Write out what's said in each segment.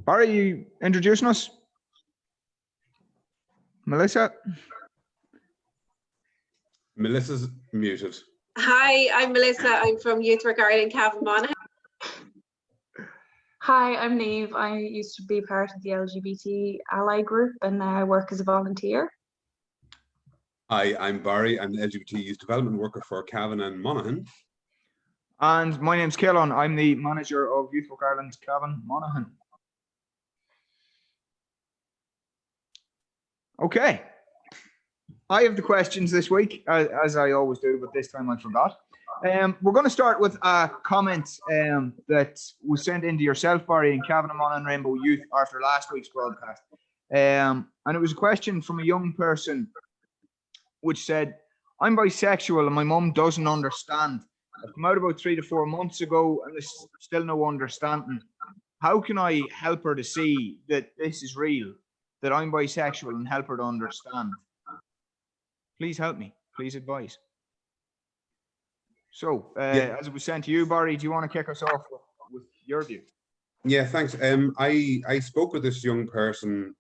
Barry, you introducing us? Melissa? Melissa's muted. Hi, I'm Melissa. I'm from Youth Work Ireland, Cavan Monaghan. Hi, I'm Neve. I used to be part of the LGBT ally group and now I work as a volunteer. Hi, I'm Barry. I'm the LGBT youth development worker for Cavan and Monaghan. And my name's Keelan. I'm the manager of Youth Work Ireland, Cavan Monaghan. Okay. I have the questions this week, as I always do, but this time I forgot. We're going to start with a comment that was sent into yourself, Barry, and Cavan and Monaghan Rainbow Youth after last week's broadcast. And it was a question from a young person which said, I'm bisexual and my mum doesn't understand. I've come out about 3 to 4 months ago and there's still no understanding. How can I help her to see that this is real, that I'm bisexual, and help her to understand? Please help me. Please advise. So, as it was sent to you, Barry, do you want to kick us off with your view? Yeah, thanks. I spoke with this young person,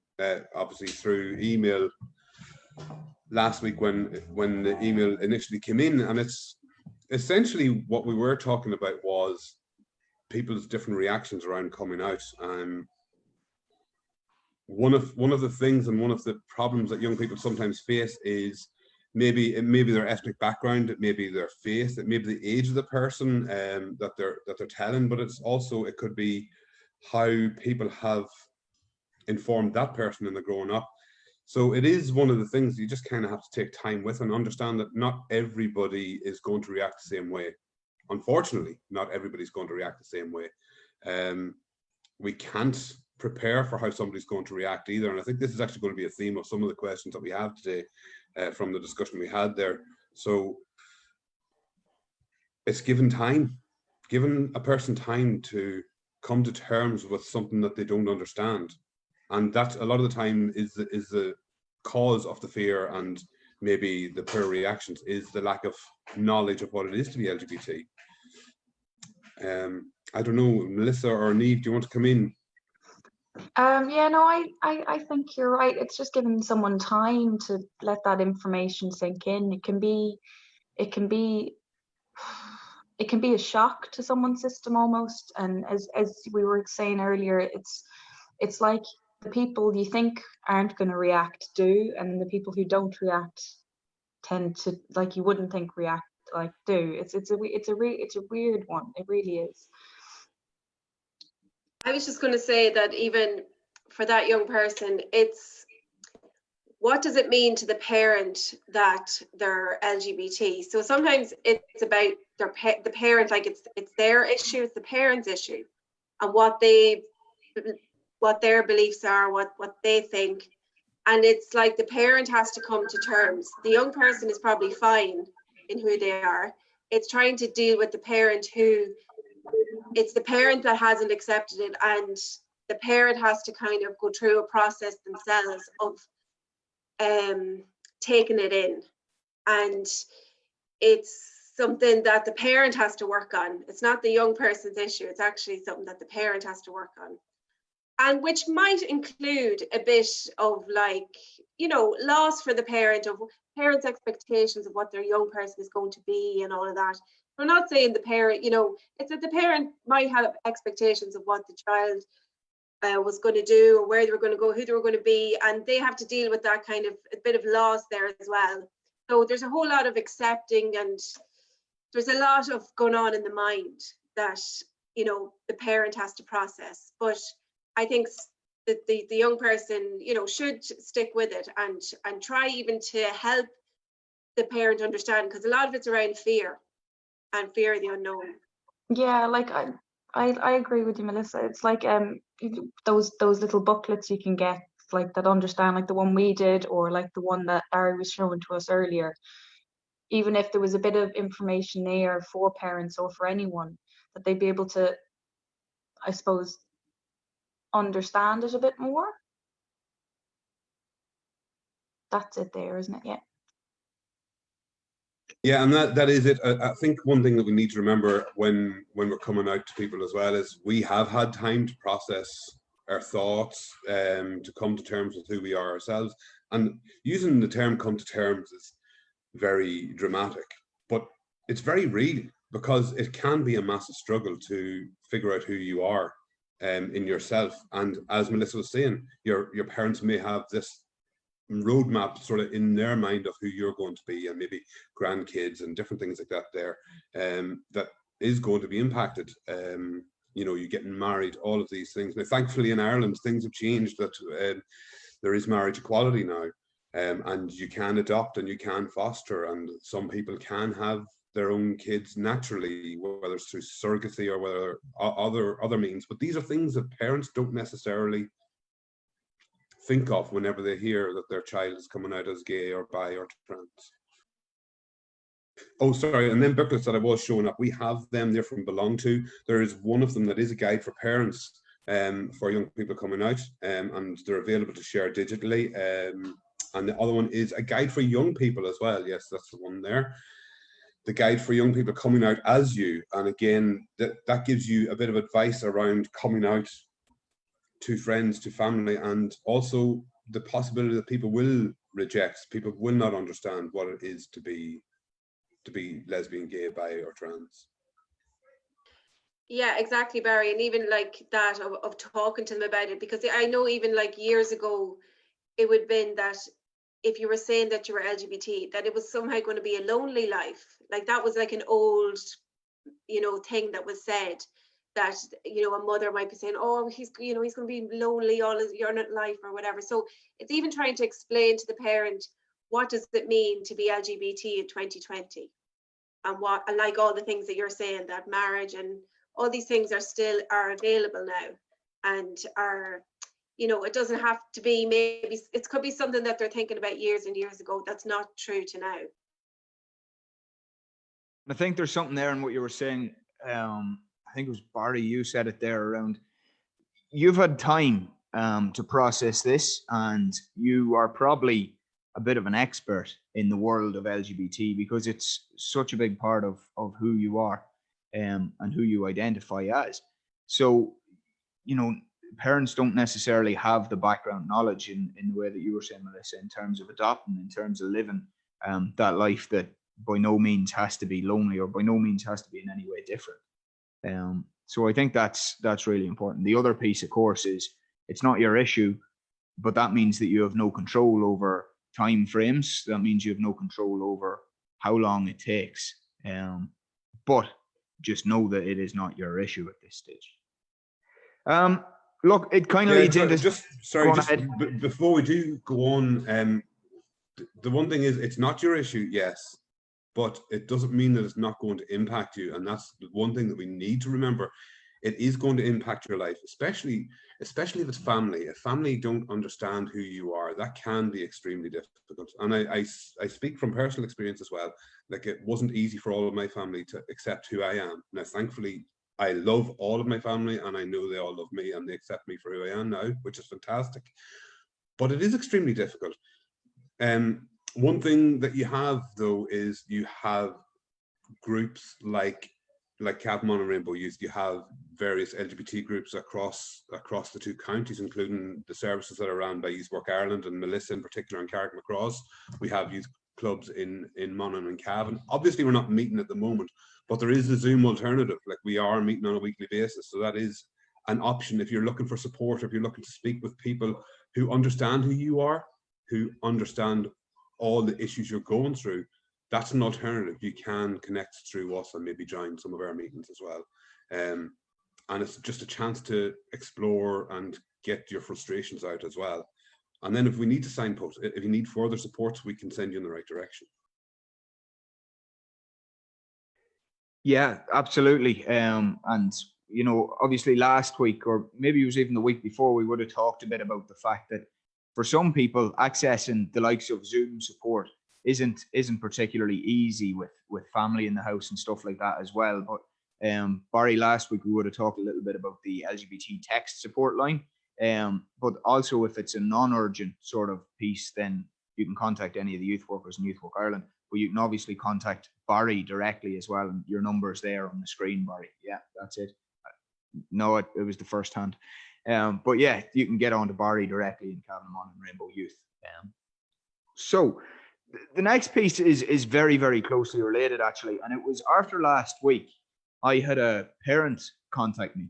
obviously through email last week when the email initially came in, and it's essentially what we were talking about was people's different reactions around coming out. One of the things and one of the problems that young people sometimes face is maybe their ethnic background, it may be their faith, it may be the age of the person that they're telling, but it could be how people have informed that person in the growing up. So it is one of the things you just kind of have to take time with and understand that not everybody is going to react the same way. Unfortunately, not everybody's going to react the same way. We can't prepare for how somebody's going to react either. And I think this is actually going to be a theme of some of the questions that we have today from the discussion we had there. So it's given a person time to come to terms with something that they don't understand. And that a lot of the time is the cause of the fear and maybe the poor reactions is the lack of knowledge of what it is to be LGBT. I don't know, Melissa or Neve, do you want to come in? Yeah, no, I think you're right. It's just giving someone time to let that information sink in. It can be a shock to someone's system almost. And as we were saying earlier, it's like the people you think aren't going to react do, and the people who don't react tend to, like, you wouldn't think react like do. It's a weird one. It really is. I was just going to say that even for that young person, it's what does it mean to the parent that they're LGBT? So sometimes it's about the parent, like it's their issue, it's the parent's issue, and what their beliefs are, what they think. And it's like the parent has to come to terms. The young person is probably fine in who they are. It's trying to deal with the parent it's the parent that hasn't accepted it, and the parent has to kind of go through a process themselves of taking it in. And it's something that the parent has to work on. It's not the young person's issue. It's actually something that the parent has to work on. And which might include a bit of, like, loss for the parent, of parents' expectations of what their young person is going to be and all of that. We're not saying the parent, it's that the parent might have expectations of what the child was going to do, or where they were going to go, who they were going to be, and they have to deal with that kind of a bit of loss there as well. So there's a whole lot of accepting, and there's a lot of going on in the mind that, the parent has to process. But I think that the young person, should stick with it and try even to help the parent understand, because a lot of it's around fear and fear of the unknown. Yeah, like I agree with you, Melissa. It's like those little booklets you can get, like, that understand, like the one we did, or like the one that Barry was showing to us earlier. Even if there was a bit of information there for parents or for anyone, that they'd be able to, I suppose, understand it a bit more. That's it there, isn't it? Yeah. Yeah, and that is it. I think one thing that we need to remember when we're coming out to people as well is we have had time to process our thoughts, to come to terms with who we are ourselves. And using the term "come to terms" is very dramatic, but it's very real, because it can be a massive struggle to figure out who you are in yourself. And as Melissa was saying, your parents may have this roadmap sort of in their mind of who you're going to be, and maybe grandkids and different things like that there, that is going to be impacted. You know, you getting married, all of these things. Now, thankfully in Ireland, things have changed, that there is marriage equality now, and you can adopt and you can foster, and some people can have their own kids naturally, whether it's through surrogacy or whether other means. But these are things that parents don't necessarily think of whenever they hear that their child is coming out as gay or bi or trans. Oh, sorry, and then booklets that I was showing up, we have them there from Belong To. There is one of them that is a guide for parents for young people coming out, and they're available to share digitally. And the other one is a guide for young people as well. Yes, that's the one there. The guide for young people coming out as you. And again, that gives you a bit of advice around coming out to friends, to family, and also the possibility that people will reject, people will not understand what it is to be lesbian, gay, bi, or trans. Yeah, exactly, Barry. And even like that of talking to them about it, because I know even like years ago, it would have been that if you were saying that you were LGBT, that it was somehow going to be a lonely life. Like that was like an old, thing that was said, that, a mother might be saying, oh, he's going to be lonely all his life or whatever. So it's even trying to explain to the parent, what does it mean to be LGBT in 2020? And like all the things that you're saying, that marriage and all these things are available now, and are, it doesn't have to be, maybe it could be something that they're thinking about years and years ago that's not true to now. I think there's something there in what you were saying. I think it was Barry, you said it there, around you've had time to process this, and you are probably a bit of an expert in the world of LGBT, because it's such a big part of who you are, and who you identify as. So, parents don't necessarily have the background knowledge in the way that you were saying, Melissa, in terms of adopting, in terms of living that life that by no means has to be lonely, or by no means has to be in any way different. So I think that's really important. The other piece, of course, is it's not your issue, but that means that you have no control over time frames. That means you have no control over how long it takes. But just know that it is not your issue at this stage. Look, it kind of leads into... Before we do go on, the one thing is, it's not your issue, yes, but it doesn't mean that it's not going to impact you. And that's the one thing that we need to remember. It is going to impact your life, especially if it's family. If family don't understand who you are, that can be extremely difficult. And I speak from personal experience as well. Like, it wasn't easy for all of my family to accept who I am. Now, thankfully, I love all of my family, and I know they all love me, and they accept me for who I am now, which is fantastic. But it is extremely difficult. One thing that you have, though, is you have groups like Cavan and Rainbow Youth. You have various LGBT groups across the two counties, including the services that are run by Youth Work Ireland, and Melissa in particular in Carrickmacross. We have youth clubs in Monaghan and Cavan. Obviously, we're not meeting at the moment, but there is a Zoom alternative. Like, we are meeting on a weekly basis, so that is an option if you're looking for support, if you're looking to speak with people who understand who you are, who understand all the issues you're going through. That's an alternative. You can connect through us and maybe join some of our meetings as well. And it's just a chance to explore and get your frustrations out as well. And then if we need to signpost, if you need further support, we can send you in the right direction. Yeah, absolutely. And, obviously last week, or maybe it was even the week before, we would have talked a bit about the fact that for some people, accessing the likes of Zoom support isn't particularly easy with family in the house and stuff like that as well. But Barry, last week we would have talked a little bit about the LGBT text support line. But also, if it's a non-urgent sort of piece, then you can contact any of the youth workers in Youth Work Ireland. But you can obviously contact Barry directly as well, and your number's there on the screen, Barry. Yeah, that's it. No, it was the first hand. But yeah, you can get on to Barry directly in Cavan and Rainbow Youth. So the next piece is very, very closely related, actually. And it was after last week, I had a parent contact me.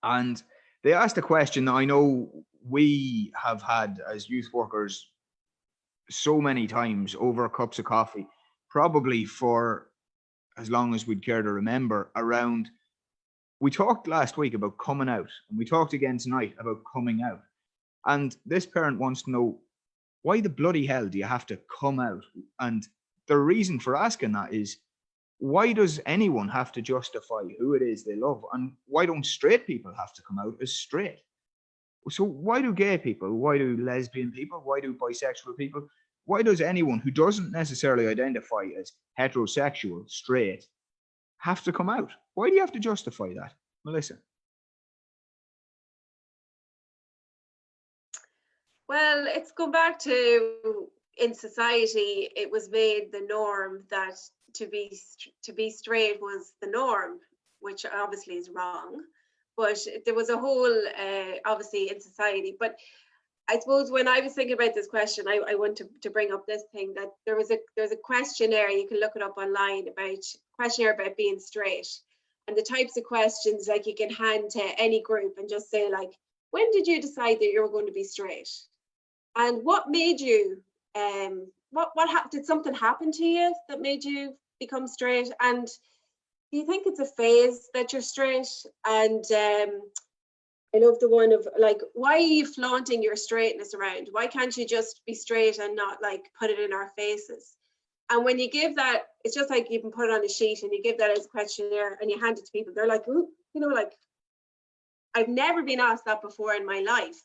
And they asked a question that I know we have had as youth workers so many times over cups of coffee, probably for as long as we'd care to remember, around, we talked last week about coming out, and we talked again tonight about coming out. And this parent wants to know, why the bloody hell do you have to come out? And the reason for asking that is, why does anyone have to justify who it is they love? And why don't straight people have to come out as straight? So why do gay people, why do lesbian people, why do bisexual people, why does anyone who doesn't necessarily identify as heterosexual, straight, have to come out? Why do you have to justify that? Melissa? Well, it's gone back to, in society, it was made the norm that to be straight was the norm, which obviously is wrong. But there was a whole, obviously, in society. But I suppose when I was thinking about this question, I want to bring up this thing, that there's a questionnaire, you can look it up online, questionnaire about being straight, and the types of questions like you can hand to any group and just say, like, when did you decide that you were going to be straight? And what made you, did something happen to you that made you become straight? And do you think it's a phase that you're straight? And I love the one of, like, why are you flaunting your straightness around? Why can't you just be straight and not, like, put it in our faces? And when you give that, it's just like you can put it on a sheet and you give that as a questionnaire and you hand it to people. They're like, ooh, you know, like, I've never been asked that before in my life.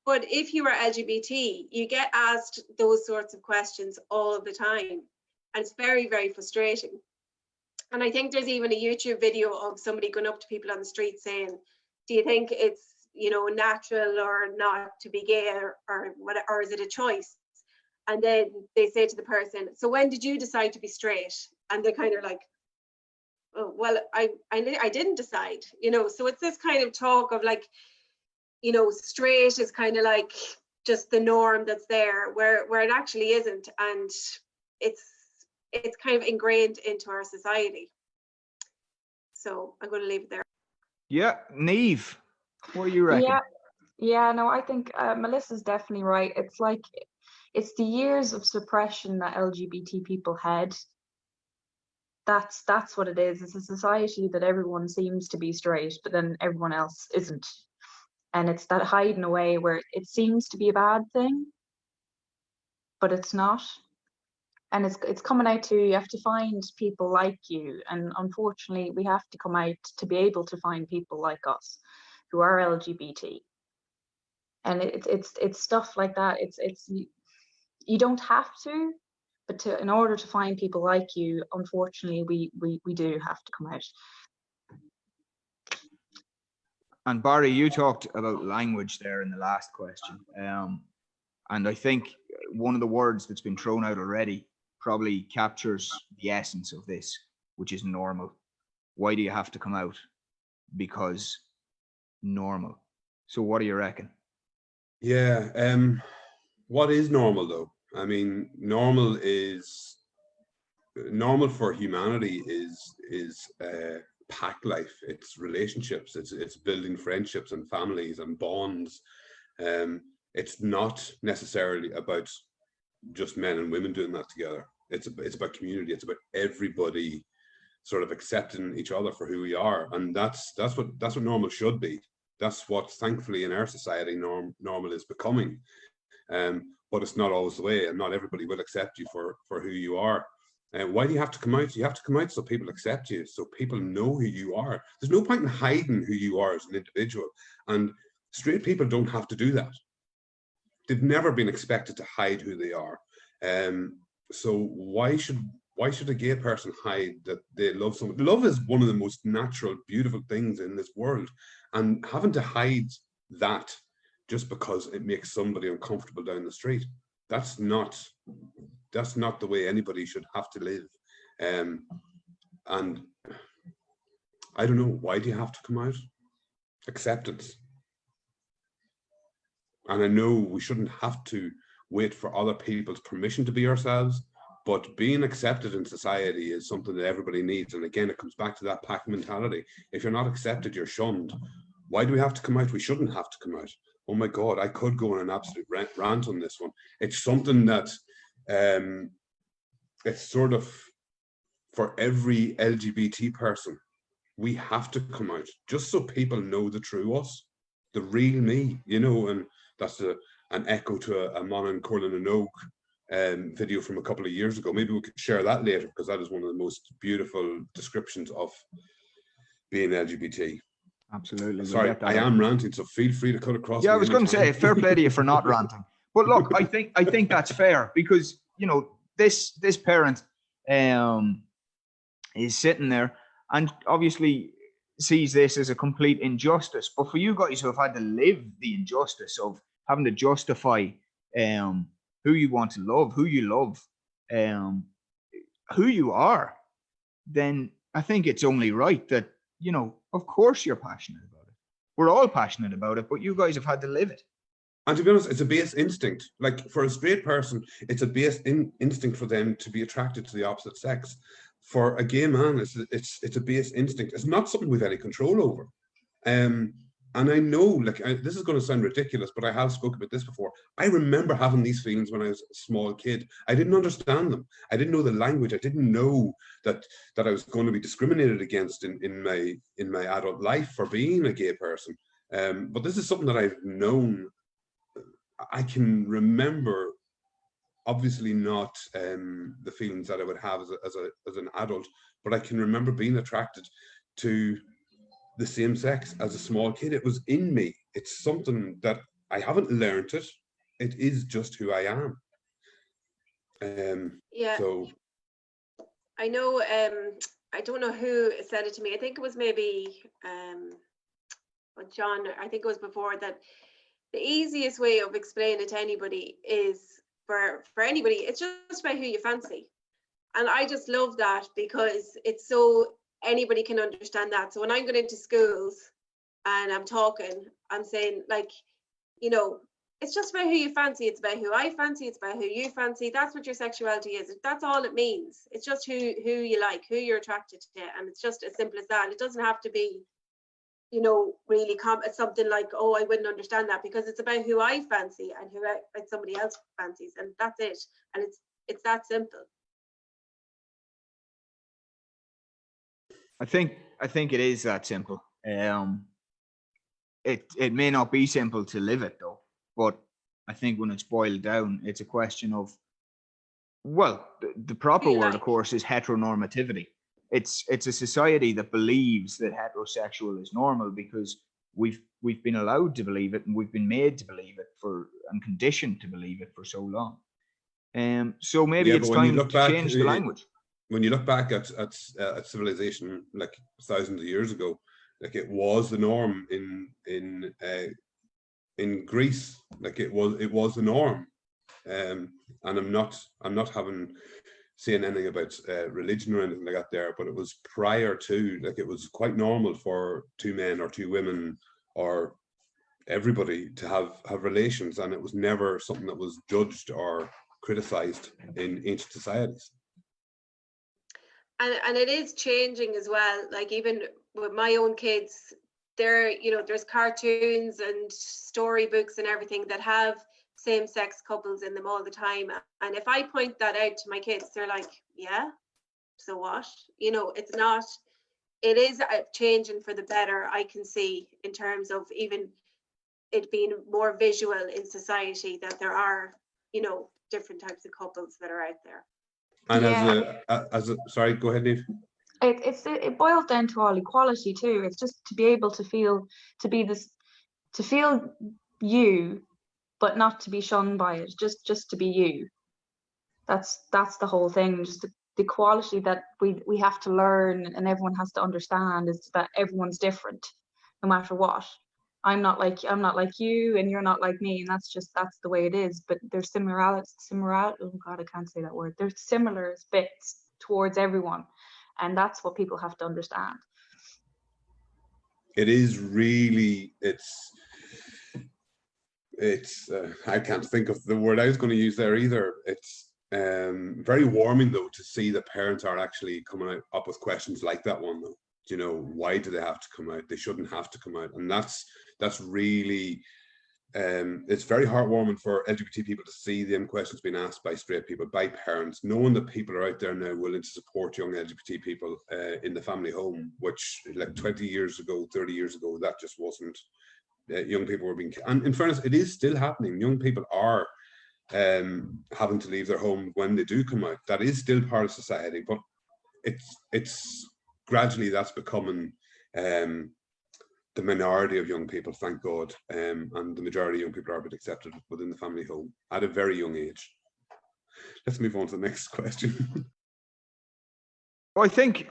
But if you are LGBT, you get asked those sorts of questions all the time. And it's very, very frustrating. And I think there's even a YouTube video of somebody going up to people on the street saying, do you think it's, you know, natural or not to be gay, or what, or is it a choice? And then they say to the person, so when did you decide to be straight? And they're kind of like, oh, well, I didn't decide, you know. So it's this kind of talk of, like, you know, straight is kind of like just the norm that's there, where it actually isn't. And it's kind of ingrained into our society. So I'm going to leave it there. Yeah, Neve, what do you reckon? Yeah, no, I think Melissa's definitely right. It's like, it's the years of suppression that LGBT people had. That's what it is. It's a society that everyone seems to be straight, but then everyone else isn't. And it's that hiding away where it seems to be a bad thing, but it's not. And it's coming out to, you have to find people like you. And unfortunately, we have to come out to be able to find people like us who are LGBT. And it's stuff like that. It's you don't have to, but in order to find people like you, unfortunately, we do have to come out. And Barry, you talked about language there in the last question. And I think one of the words that's been thrown out already probably captures the essence of this, which is normal. Why do you have to come out? Because normal. So what do you reckon? Yeah, what is normal though? I mean, normal for humanity is pack life. It's relationships. It's building friendships and families and bonds. It's not necessarily about just men and women doing that together. It's about community. It's about everybody sort of accepting each other for who we are, and that's what normal should be. That's what, thankfully, in our society, normal is becoming. But it's not always the way, and not everybody will accept you for who you are. Why do you have to come out? You have to come out so people accept you, so people know who you are. There's no point in hiding who you are as an individual, and straight people don't have to do that. They've never been expected to hide who they are. So why should a gay person hide that they love someone? Love is one of the most natural, beautiful things in this world, and having to hide that just because it makes somebody uncomfortable down the street, that's not the way anybody should have to live. And I don't know, why do you have to come out? Acceptance. And I know we shouldn't have to wait for other people's permission to be ourselves, but being accepted in society is something that everybody needs. And again, it comes back to that pack mentality. If you're not accepted, you're shunned. Why do we have to come out? We shouldn't have to come out. Oh my God, I could go on an absolute rant on this one. It's something that it's sort of for every LGBT person, we have to come out just so people know the true us, the real me, you know. And that's an echo to a Mon and Corlin and Oak video from a couple of years ago. Maybe we could share that later, because that is one of the most beautiful descriptions of being LGBT. Absolutely. Sorry, I am ranting, so feel free to cut across. Yeah, I was going to say, fair play to you for not ranting. But look, I think that's fair, because, you know, this parent is sitting there and obviously sees this as a complete injustice. But for you guys who have had to live the injustice of having to justify who you want to love, who you love, who you are, then I think it's only right that, you know, of course you're passionate about it. We're all passionate about it, but you guys have had to live it. And to be honest, it's a base instinct. Like, for a straight person, it's a base instinct for them to be attracted to the opposite sex. For a gay man, it's a base instinct. It's not something we've any control over. And I know, like, this is going to sound ridiculous, but I have spoken about this before. I remember having these feelings when I was a small kid. I didn't understand them. I didn't know the language. I didn't know that I was going to be discriminated against in my adult life for being a gay person. But this is something that I've known. I can remember, obviously not the feelings that I would have as an adult, but I can remember being attracted to the same sex as a small kid. It was in me. It's something that I haven't learned it. It is just who I am. Yeah. So I know, I don't know who said it to me. I think it was maybe John, I think it was before, that the easiest way of explaining it to anybody is for anybody, it's just about who you fancy. And I just love that, because it's so anybody can understand that. So when I'm going into schools and I'm talking, I'm saying, like, you know, it's just about who you fancy. It's about who I fancy. It's about who you fancy. That's what your sexuality is. That's all it means. It's just who you like, who you're attracted to. And it's just as simple as that. It doesn't have to be, you know, really something like, oh, I wouldn't understand that, because it's about who I fancy and who somebody else fancies. And that's it. And it's that simple. I think it is that simple. It may not be simple to live it though, but I think when it's boiled down, it's a question of, well, the proper word, of course, is heteronormativity. It's a society that believes that heterosexual is normal because we've been allowed to believe it, and we've been made to believe it and conditioned to believe it for so long. So maybe it's time to change the language. When you look back at civilization, like thousands of years ago, like it was the norm in Greece. Like it was the norm. And I'm not saying anything about religion or anything like that there, but it was prior to, like, it was quite normal for two men or two women or everybody to have relations, and it was never something that was judged or criticized in ancient societies. And it is changing as well. Like, even with my own kids, there's cartoons and storybooks and everything that have same-sex couples in them all the time. And if I point that out to my kids, they're like, yeah, so what? You know, it is changing for the better, I can see, in terms of even it being more visual in society, that there are, you know, different types of couples that are out there. And yeah. Sorry, go ahead, Niamh. It boils down to all equality too. It's just to be able to feel you, but not to be shunned by it. Just to be you. That's the whole thing. Just the quality that we have to learn, and everyone has to understand, is that everyone's different, no matter what. I'm not like you, and you're not like me, and that's the way it is. But there's similar. Oh God, I can't say that word. There's similar bits towards everyone, and that's what people have to understand. It is really, it's I can't think of the word I was going to use there either. It's very warming though to see that parents are actually coming up with questions like that one though. You know, why do they have to come out? They shouldn't have to come out, and that's really it's very heartwarming for LGBT people to see them questions being asked by straight people, by parents, knowing that people are out there now willing to support young LGBT people in the family home, which like 20 years ago, 30 years ago, that just wasn't. Young people were being, and in fairness, it is still happening. Young people are having to leave their home when they do come out. That is still part of society, but it's gradually that's becoming the minority of young people, thank God, and the majority of young people are being accepted within the family home at a very young age. Let's move on to the next question. I think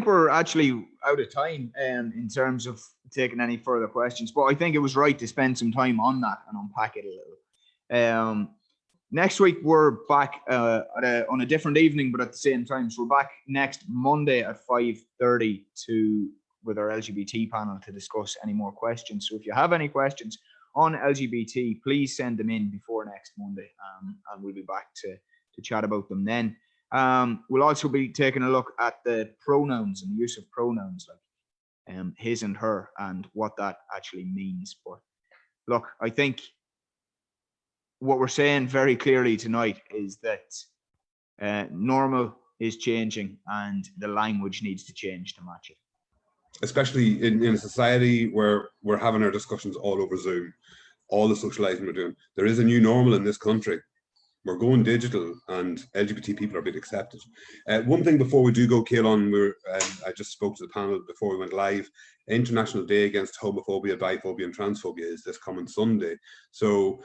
we're actually out of time in terms of taking any further questions, but I think it was right to spend some time on that and unpack it a little. Next week we're back on a different evening, but at the same time. So we're back next Monday at 5:30 with our LGBT panel to discuss any more questions. So if you have any questions on LGBT, please send them in before next Monday, and we'll be back to chat about them then. We'll also be taking a look at the pronouns and the use of pronouns like his and her and what that actually means. But look, I think what we're saying very clearly tonight is that normal is changing and the language needs to change to match it. Especially in a society where we're having our discussions all over Zoom, all the socializing we're doing. There is a new normal in this country. We're going digital, and LGBT people are being accepted. One thing before we do go, Caelan, I just spoke to the panel before we went live. International Day Against Homophobia, Biphobia and Transphobia is this coming Sunday. So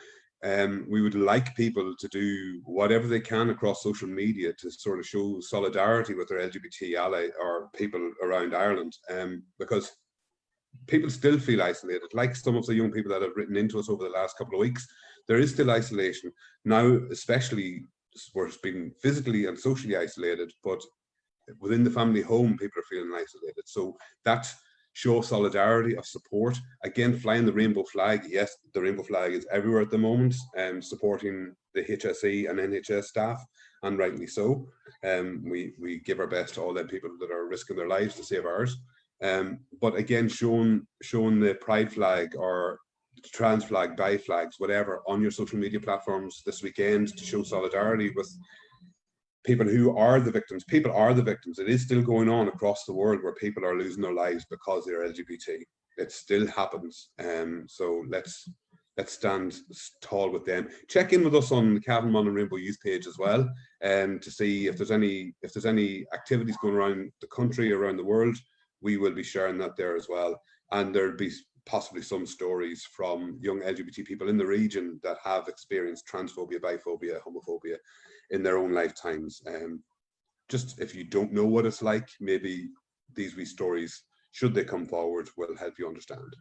we would like people to do whatever they can across social media to sort of show solidarity with their LGBT ally or people around Ireland, because people still feel isolated. Like some of the young people that have written into us over the last couple of weeks, there is still isolation. Now, especially we're being physically and socially isolated, but within the family home, people are feeling isolated. So that show solidarity, of support. Again, flying the rainbow flag. Yes, the rainbow flag is everywhere at the moment, supporting the HSE and NHS staff, and rightly so. We give our best to all them people that are risking their lives to save ours. But again, showing the pride flag or trans flag, bi flags, whatever, on your social media platforms this weekend to show solidarity with people who are the victims. People are the victims. It is still going on across the world where people are losing their lives because they're LGBT. It still happens. So let's stand tall with them. Check in with us on the Cavan Mon and Rainbow Youth page as well, to see if there's any activities going around the country, around the world. We will be sharing that there as well. And there'll be possibly some stories from young LGBT people in the region that have experienced transphobia, biphobia, homophobia in their own lifetimes. Just if you don't know what it's like, maybe these wee stories, should they come forward, will help you understand.